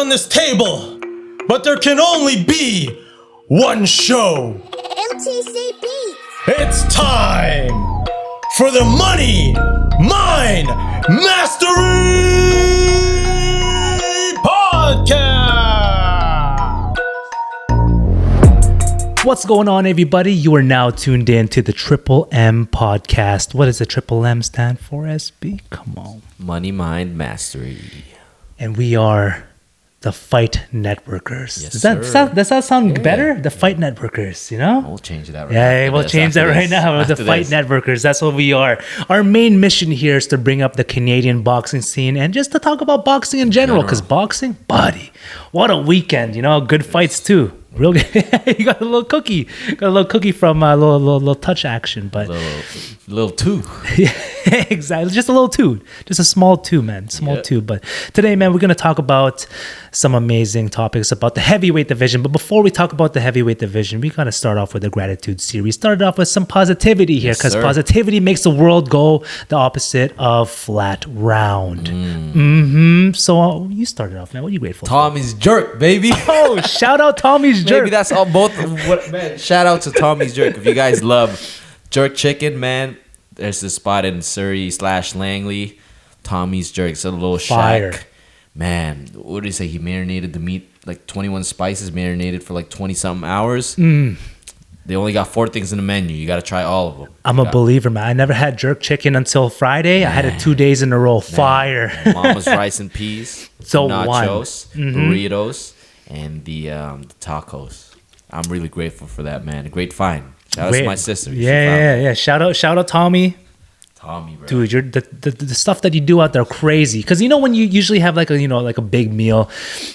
on this table, but there can only be one show. MTC Beats. It's time for the Money Mind Mastery Podcast. What's going on, everybody? You are now tuned in to the Triple M Podcast. What does the Triple M stand for, SB? Come on. Money Mind Mastery. And we are the Fight Networkers. Yes, does that sound better? The Fight Networkers, you know? We'll change that right Yeah, we'll change that right now. The Fight Networkers. That's what we are. Our main mission here is to bring up the Canadian boxing scene and just to talk about boxing in general. Because boxing, buddy, what a weekend, you know? Good fights too. Real good. You got a little cookie. Got a little cookie from a little touch action, but little two. Yeah, exactly. Just a little two. Just a small two, man. Small two. But today, man, we're gonna talk about some amazing topics about the heavyweight division. But before we talk about the heavyweight division, we gotta start off with the gratitude series. Started off with some positivity here, because positivity makes the world go the opposite of flat round. So you started off, man. What are you grateful for? Tommy's jerk, baby. Oh, shout out Tommy's jerk. Maybe that's all both. Man, shout out to Tommy's jerk. If you guys love jerk chicken, man, there's this spot in Surrey/Langley. Tommy's jerk. It's a little Fire. shack. Man, what did he say? He marinated the meat, like 21 spices, marinated for like 20-something hours. They only got 4 things in the menu. You got to try all of them. I'm a believer, man. I never had jerk chicken until Friday. Man. I had it 2 days in a row. Fire. Mama's rice and peas. So nachos, burritos, and the tacos. I'm really grateful for that, man. A great find. Shout out to my sister. Yeah. Shout out Tommy. Tommy, bro. Dude, you're the stuff that you do out there crazy. Because you know when you usually have like a big meal,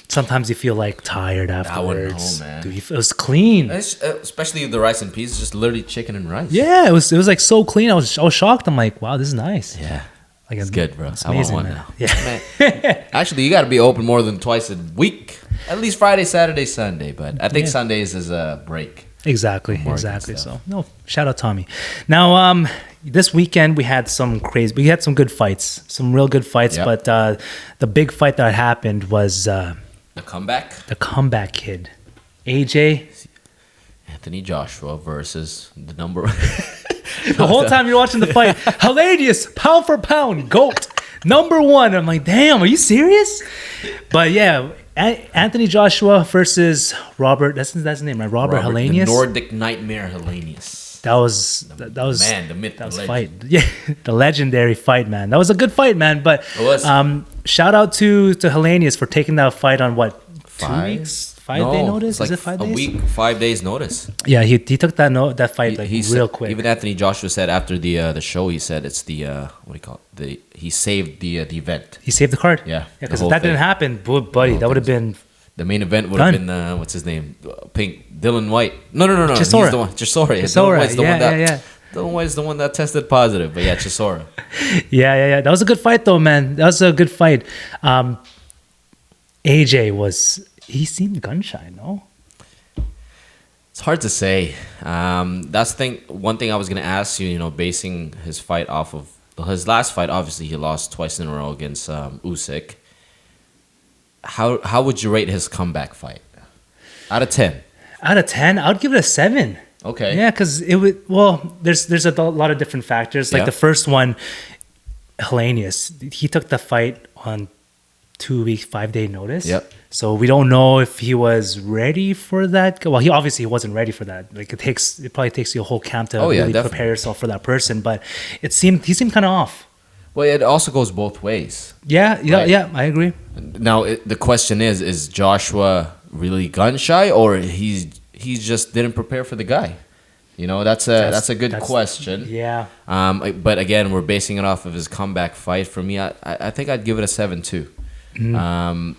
sometimes you feel like tired afterwards. I went home, man. Dude, it was clean. Especially the rice and peas, just literally chicken and rice. Yeah, it was like so clean. I was shocked. I'm like, wow, this is nice. Yeah. Like, it's good, bro. It's amazing, I want one man. now. Yeah. Man. Actually, you got to be open more than twice a week. At least Friday, Saturday, Sunday. But I think Sundays is a break. Exactly. So, no, shout out Tommy. Now, this weekend we had some good fights, some real good fights. Yep. But the big fight that happened was the comeback kid, AJ Anthony Joshua versus the number. The whole time you're watching the fight, Helenius, pound for pound, GOAT, number one. I'm like, damn, are you serious? But yeah, Anthony Joshua versus Robert. That's his name, right? Robert Helenius. The Nordic Nightmare Helenius. That was man, the myth, that was the fight. Yeah, the legendary fight, man. That was a good fight, man. But it was. Shout out to Helenius for taking that fight on what, 2 weeks? 5 day notice? Like is it 5 days? A week, 5 days notice. Yeah, he took that fight real quick. Even Anthony Joshua said after the show, he said it's the what do you call it? He saved the event. He saved the card. Yeah, because if that didn't happen, buddy, that would have been. The main event would have been what's his name? Pink Dylan White. No. Chisora. He's the one. Chisora. Dylan White's the one that tested positive, but yeah, Chisora. Yeah. That was a good fight, though, man. That was a good fight. AJ he seemed gun shy, no? It's hard to say. That's the thing. One thing I was gonna ask you, basing his fight off of his last fight. Obviously, he lost twice in a row against Usyk. How would you rate his comeback fight? Out of 10. Out of 10, I would give it a 7. Okay. Yeah, because there's a lot of different factors. Like the first one, Helenius, he took the fight on 2 week, 5 day notice. Yep. So we don't know if he was ready for that. Well, he wasn't ready for that. Like it probably takes you a whole camp to really prepare yourself for that person. But he seemed kind of off. Well, it also goes both ways. Yeah, I agree. Now the question is Joshua really gun shy, or he just didn't prepare for the guy? That's a good question. Yeah. But again, we're basing it off of his comeback fight. For me, I think I'd give it a 7 too.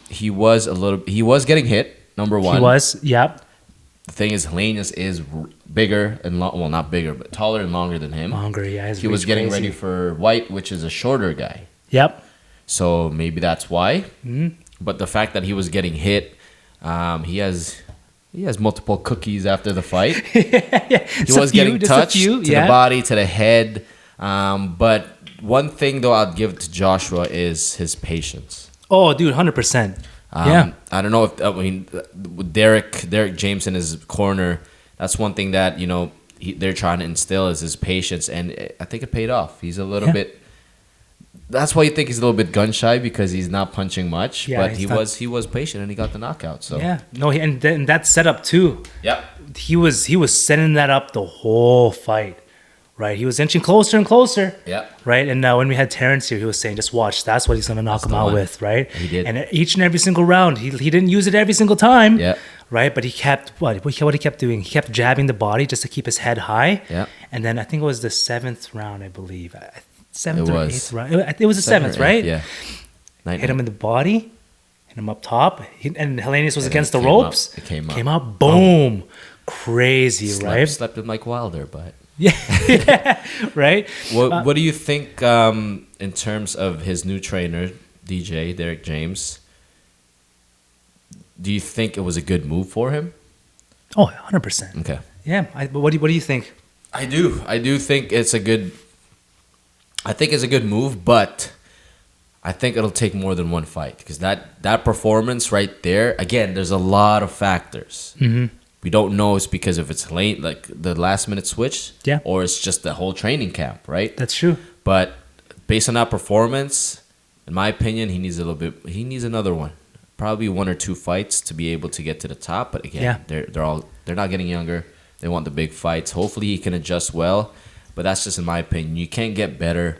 He was getting hit. Number one. He was. Yep. The thing is, Helenius is bigger and not bigger, but taller and longer than him. Longer, yeah. He was getting ready for White, which is a shorter guy. Yep. So maybe that's why. But the fact that he was getting hit, he has multiple cookies after the fight. He was getting touched to the body, to the head. But one thing though, I'd give to Joshua is his patience. Oh, dude, 100%. Yeah. I don't know if with Derek James in his corner, that's one thing that they're trying to instill is his patience, and I think it paid off. He's a little bit. That's why you think he's a little bit gun shy because he's not punching much, but he was patient and he got the knockout. So and then that setup too. Yep. He was setting that up the whole fight, right? He was inching closer and closer. Yep. Right, and when we had Terrence here, he was saying, "Just watch. That's what he's gonna knock him out with." Right. He did. And each and every single round, he didn't use it every single time. Yeah. Right, but he kept what he kept doing. He kept jabbing the body just to keep his head high. Yeah. And then I think it was the 7th round, I believe. 7th It or was. 8th round. It was the 7th, right? Yeah. Hit him in the body, hit him up top, and Helenius was And against the it came ropes. up. It came up. Came out, boom. Crazy, right? Slept him like Wilder, but Yeah, right? what do you think in terms of his new trainer, DJ, Derek James? Do you think it was a good move for him? Oh, 100%. Okay. Yeah, but what do you think? I do think it's a good. I think it's a good move, but I think it'll take more than one fight because that performance right there. Again, there's a lot of factors. Mm-hmm. We don't know it's because if it's late, like the last minute switch, or it's just the whole training camp, right? That's true. But based on that performance, in my opinion, he needs another one. Probably 1 or 2 fights to be able to get to the top. But again, they're not getting younger. They want the big fights. Hopefully he can adjust well. But that's just in my opinion. You can't get better.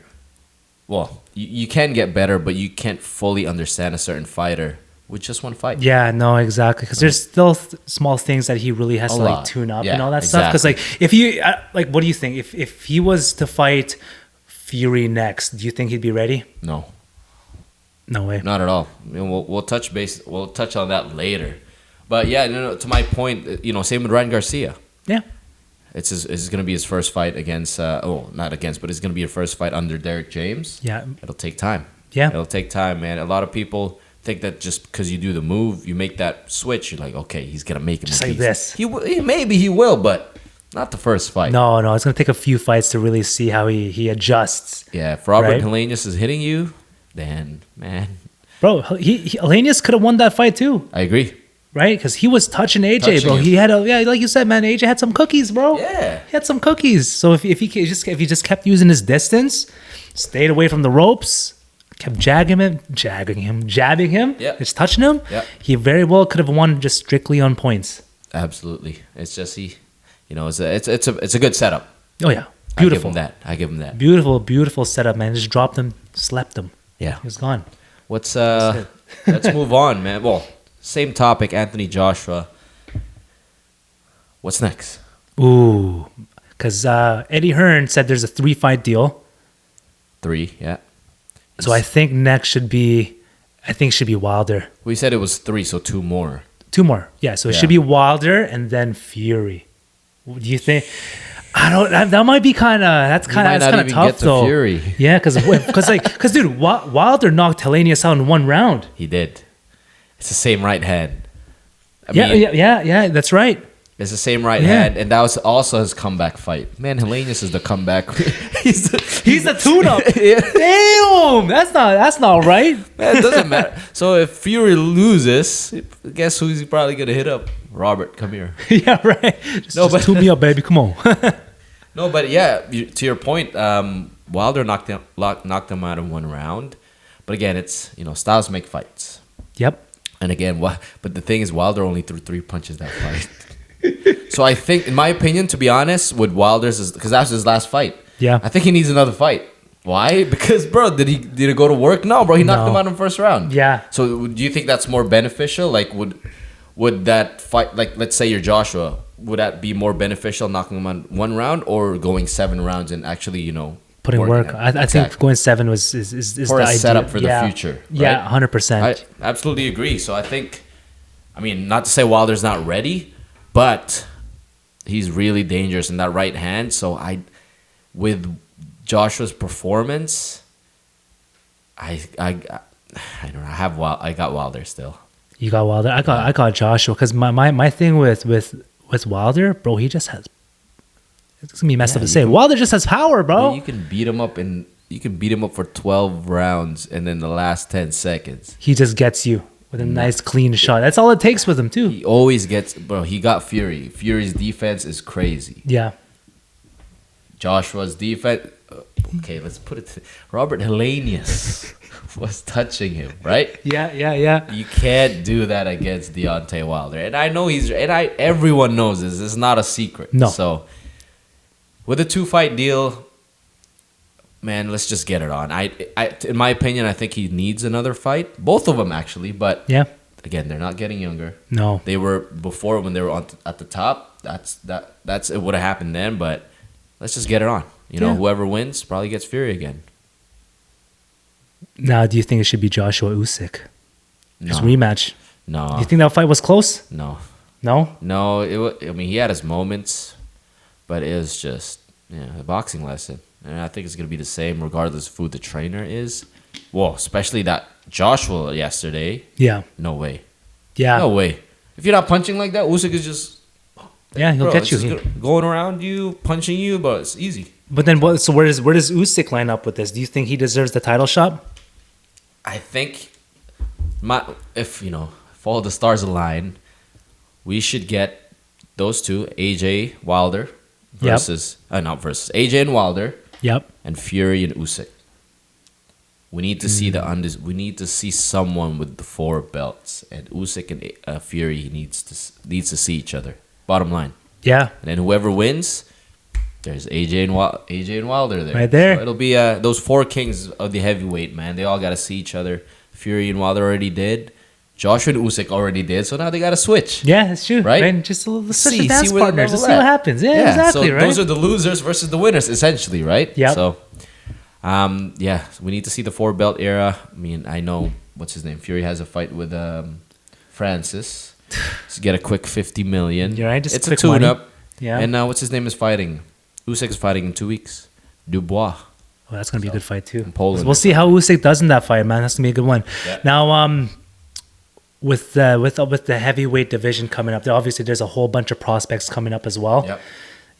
Well, you can get better, but you can't fully understand a certain fighter with just one fight. Yeah, no, exactly. Because there's still small things that he really has to tune up and all that stuff. Because if you what do you think? If he was to fight Fury next, do you think he'd be ready? No. No way. Not at all. We'll touch base. We'll touch on that later. But yeah, to my point, same with Ryan Garcia. Yeah. It's going to be his first fight against. Not against, but it's going to be your first fight under Derek James. Yeah. It'll take time. Yeah. It'll take time, man. A lot of people think that just because you do the move, you make that switch. You're like, okay, he's gonna make it. Just like this. Maybe he will, but not the first fight. No, it's gonna take a few fights to really see how he adjusts. Yeah, if Robert Helenius is hitting you, then man, bro, Helenius could have won that fight too. I agree. Right, because he was touching AJ, bro. Him. He had like you said, man. AJ had some cookies, bro. Yeah, he had some cookies. So if he just kept using his distance, stayed away from the ropes, kept jabbing him, just touching him, he very well could have won just strictly on points. Absolutely. It's just it's a good setup. Oh yeah, beautiful. I give him that. Beautiful setup, man. Just dropped him, slept him. Yeah, he was gone. Let's move on, man. Well, same topic, Anthony Joshua. What's next? Ooh, because Eddie Hearn said there's a 3-fight deal. 3, yeah. So I think next should be Wilder. We said it was 3, so 2 more. 2 more, yeah. So it should be Wilder and then Fury. Do you think? I don't. That might be kind of tough though. Fury. Yeah, because dude, Wilder knocked Helenius out in 1 round. He did. It's the same right hand. Yeah. That's right. It's the same right hand, and that was also his comeback fight. Man, Helenius is the comeback. He's the tune-up. Damn, that's not right. Man, it doesn't matter. So if Fury loses, guess who's probably gonna hit up? Robert, come here. Yeah, right. Just tune me up, baby. Come on. No, but yeah, to your point, Wilder knocked him out in 1 round. But again, it's styles make fights. Yep. And again, but the thing is, Wilder only threw 3 punches that fight. So I think, in my opinion, to be honest, with Wilder's, because that was his last fight. Yeah. I think he needs another fight. Why? Because, bro, did it go to work? No, bro, he knocked him out in the first round. Yeah. So do you think that's more beneficial? Like, would that fight, like, let's say you're Joshua, would that be more beneficial knocking him out 1 round or going 7 rounds and actually, putting work? I think going 7 is for the a idea. setup for the future. Right? Yeah, 100%. I absolutely agree. So I think, not to say Wilder's not ready, but he's really dangerous in that right hand. So with Joshua's performance, I don't know. I got Wilder still. You got Wilder. I got Joshua because my thing with Wilder, bro, he just has. It's gonna be messed up to say. Wilder just has power, bro. You can beat him up for 12 rounds, and then the last 10 seconds, he just gets you. with a nice clean shot. That's all it takes with him too. He always gets, bro. He got Fury. Fury's defense is crazy. Yeah. Joshua's defense. Okay, let's put it. Robert Helenius was touching him, right? Yeah. You can't do that against Deontay Wilder, and I know everyone knows this. It's not a secret. No. So with a 2-fight deal, man, let's just get it on. In my opinion, I think he needs another fight. Both of them actually, but Yeah. again, they're not getting younger. No. They were before when they were at the top. That's it would have happened then, but let's just get it on. You know, whoever wins probably gets Fury again. Now, do you think it should be Joshua Usyk? His No. rematch. No. Do you think that fight was close? No. No. I mean, he had his moments, but it was just a boxing lesson. And I think it's going to be the same regardless of who the trainer is. Well, especially that Joshua yesterday. Yeah. No way. Yeah. No way. If you're not punching like that, Usyk is just... Yeah, he'll bro, catch you. it's just going around you, punching you, but it's easy. But then what? So where does Usyk line up with this? Do you think he deserves the title shot? I think if all the stars align, we should get those two, AJ Wilder versus AJ and Wilder. Yep. And Fury and Usyk. We need to see we need to see someone with the 4 belts, and Usyk and Fury needs to see each other. Bottom line. Yeah. And then whoever wins, there's AJ and Wilder there. Right there. So it'll be those 4 kings of the heavyweight, man. They all got to see each other. Fury and Wilder already did. Joshua and Usyk already did. So now they got to switch. Yeah, that's true. Right? Just a little See dance where the partners. Let's level see what at. happens. Yeah, exactly. So right. those are the losers versus the winners, essentially, right? Yep. So, we need to see the 4-belt era. I mean, I know what's his name. Fury has a fight with Francis. To get a quick 50 million. You're right. Just it's a quick tune-up. money. Yeah. And what's his name is fighting? Usyk is fighting in 2 weeks. Dubois. Oh, that's gonna be a good fight too. In Poland. We'll see how Usyk does in that fight, man. That's gonna be a good one. Yeah. Now, with the heavyweight division coming up, obviously there's a whole bunch of prospects coming up as well. Yep.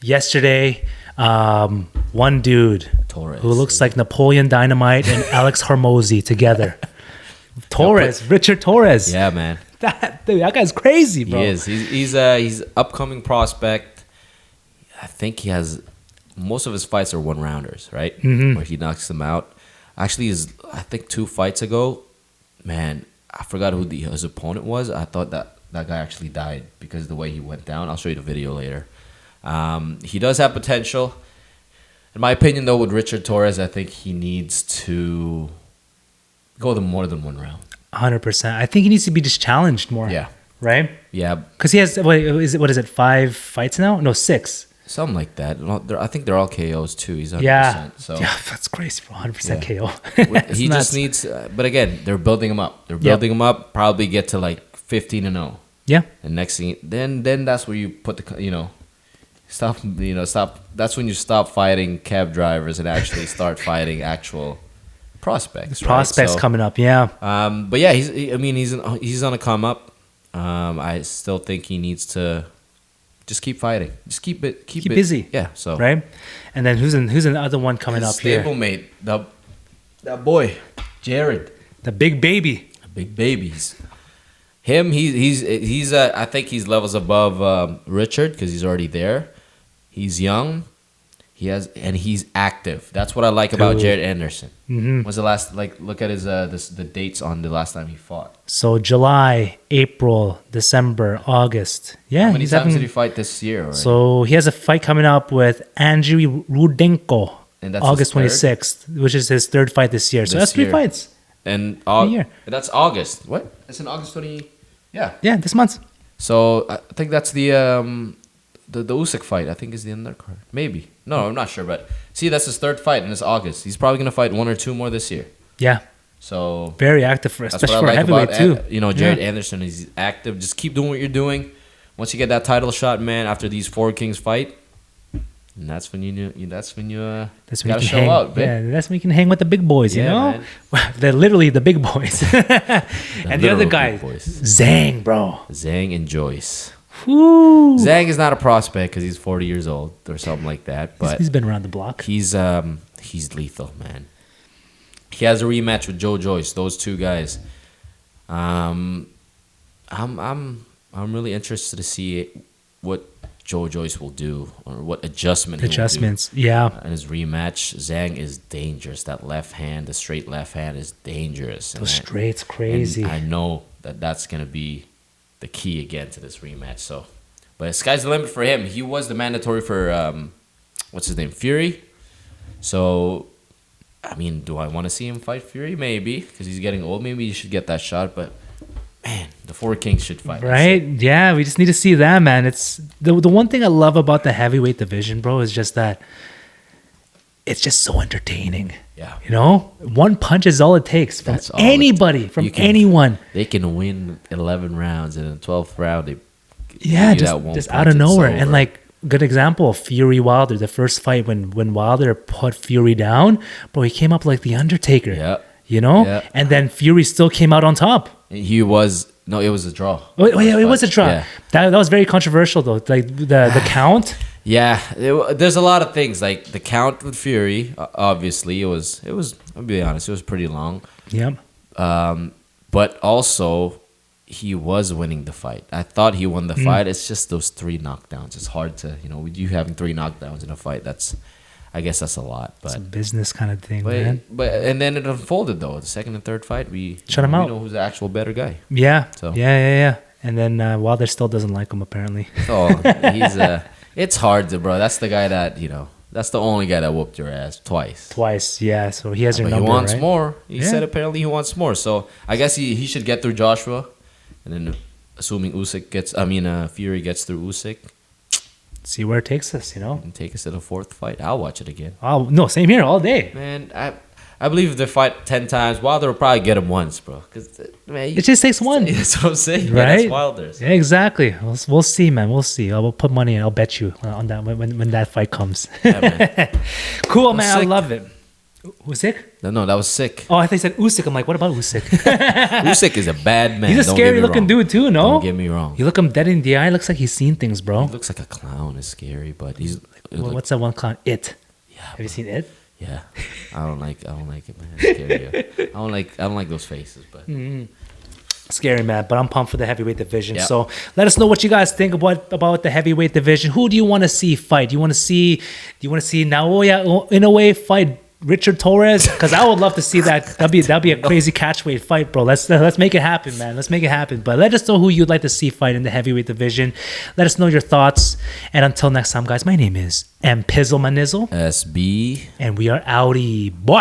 Yesterday, one dude Torres. who looks like Napoleon Dynamite and Alex Hormozy together. Richard Torres. Yeah, man. That guy's crazy, bro. He is. He's upcoming prospect. I think he has most of his fights are 1-rounders, right? Mm-hmm. Where he knocks them out. Actually, I think 2 fights ago, man, I forgot who his opponent was. I thought that guy actually died because of the way he went down. I'll show you the video later. He does have potential. In my opinion, though, with Richard Torres, I think he needs to go to more than 1 round. 100%. I think he needs to be just challenged more. Yeah. Right? Yeah. Because he has, what is it, 5 fights now? No, 6. Something like that. I think they're all KOs too. He's 100%. Yeah. So. Yeah, that's crazy, bro. 100% KO. He just needs, but again, they're building him up. They're building him up, probably get to like 15-0. Yeah. And next thing, then that's where you put the, stop. That's when you stop fighting cab drivers and actually start fighting actual prospects. Prospects coming up, yeah. But yeah, he's on a come up. I still think he needs to just keep fighting. Just keep busy. Yeah. So right. And then who's the other one coming up here? Stablemate, that boy, Jared, the big baby. the big babies. Him, he's I think he's levels above Richard because he's already there. He's young. He's active. That's what I like about Jared Anderson. Mm-hmm. When's the last look at his the dates on the last time he fought? So July, April, December, August. Yeah. How many times did he fight this year? Already? So he has a fight coming up with Andriy Rudenko, And that's August his third? 26th, which is his 3rd fight this year. So This that's 3 year. fights. And year. that's August. What? It's in August 20. Yeah. Yeah, this month. So I think that's the Usyk fight. I think is the undercard. Maybe. No, I'm not sure. But see, that's his 3rd fight, and it's August. He's probably gonna fight 1 or 2 more this year. Yeah. So Very active, that's especially what I for like heavyweight about too. Jared Yeah. Anderson. He's active. Just keep doing what you're doing. Once you get that title shot, man, after these 4 kings fight, and that's when you That's when gotta you can show hang. out, babe. Yeah, that's when you can hang with the big boys, you Yeah, know? man. They're literally the big boys. And the other literal guy, big boys. Zhang, bro. Zhang and Joyce. Woo. Zhang is not a prospect because he's 40 years old or something like that. But He's been around the block. he's lethal, man. He has a rematch with Joe Joyce. Those 2 guys. I'm really interested to see what Joe Joyce will do or what adjustments yeah. in his rematch. Zhang is dangerous. That left hand, the straight left hand, is dangerous. Those straights crazy. And I know that's gonna be the key again to this rematch. So, but the sky's the limit for him. He was the mandatory for what's his name, Fury. So, I mean, do I want to see him fight Fury? Maybe, because he's getting old. Maybe he should get that shot. But man, the Four Kings should fight. Right? Yeah, we just need to see that, man. It's the one thing I love about the heavyweight division, bro, is just that it's just so entertaining. Yeah. You know? One punch is all it takes from anybody, from anyone. They can win 11 rounds, and in the 12th round, they just out of nowhere. And like, good example, Fury Wilder, the first fight when Wilder put Fury down, bro, he came up like the Undertaker. Yeah. You know? Yeah. And then Fury still came out on top. It was a draw. Oh yeah, it was a draw. Yeah. That was very controversial though. Like the count. Yeah, there's a lot of things like the count with Fury. Obviously, it was. I'll be honest, it was pretty long. Yep. But also, he was winning the fight. I thought he won the fight. It's just those 3 knockdowns. It's hard to, with you having 3 knockdowns in a fight. I guess that's a lot. But it's a business kind of thing, man. And then it unfolded though. The second and third fight, we shut him out. We know who's the actual better guy. Yeah. So. Yeah. And then Wilder still doesn't like him apparently. Oh, he's it's hard to, bro. That's the guy that that's the only guy that whooped your ass twice. Yeah. So he has your number. He wants right? more. He said apparently he wants more. So I guess he should get through Joshua, and then assuming Fury gets through Usyk. See where it takes us, And take us to the 4th fight. I'll watch it again. Oh no, same here all day. Man, I believe if they fight 10 times, Wilder will probably get him once, bro. Because it just takes one. That's what I'm saying. Right? Yeah, that's Wilder's. Yeah, exactly. We'll see, man. We'll see. I will put money in. I'll bet you on that when that fight comes. Yeah, man. Cool, man. I love it. Usyk? No, that was sick. Oh, I thought you said Usyk. I'm like, what about Usyk? Usyk is a bad man. He's a scary looking dude too, no? Don't get me wrong. You look him dead in the eye. Looks like he's seen things, bro. He looks like a clown. It's scary, but he's. What's that one clown? It. Yeah. Have you seen It? Yeah. I don't like it, man. It's scary. I don't like those faces, but. Scary, man, but I'm pumped for the heavyweight division. Yep. So let us know what you guys think about the heavyweight division. Who do you want to see fight? Do you want to see Naoya Inoue fight Richard Torres? Because I would love to see that. That'd be a crazy catchweight fight, bro. Let's make it happen, man. Let's make it happen. But let us know who you'd like to see fight in the heavyweight division. Let us know your thoughts. And until next time, guys, my name is M Pizzle Manizzle. SB. And we are outie. Boy.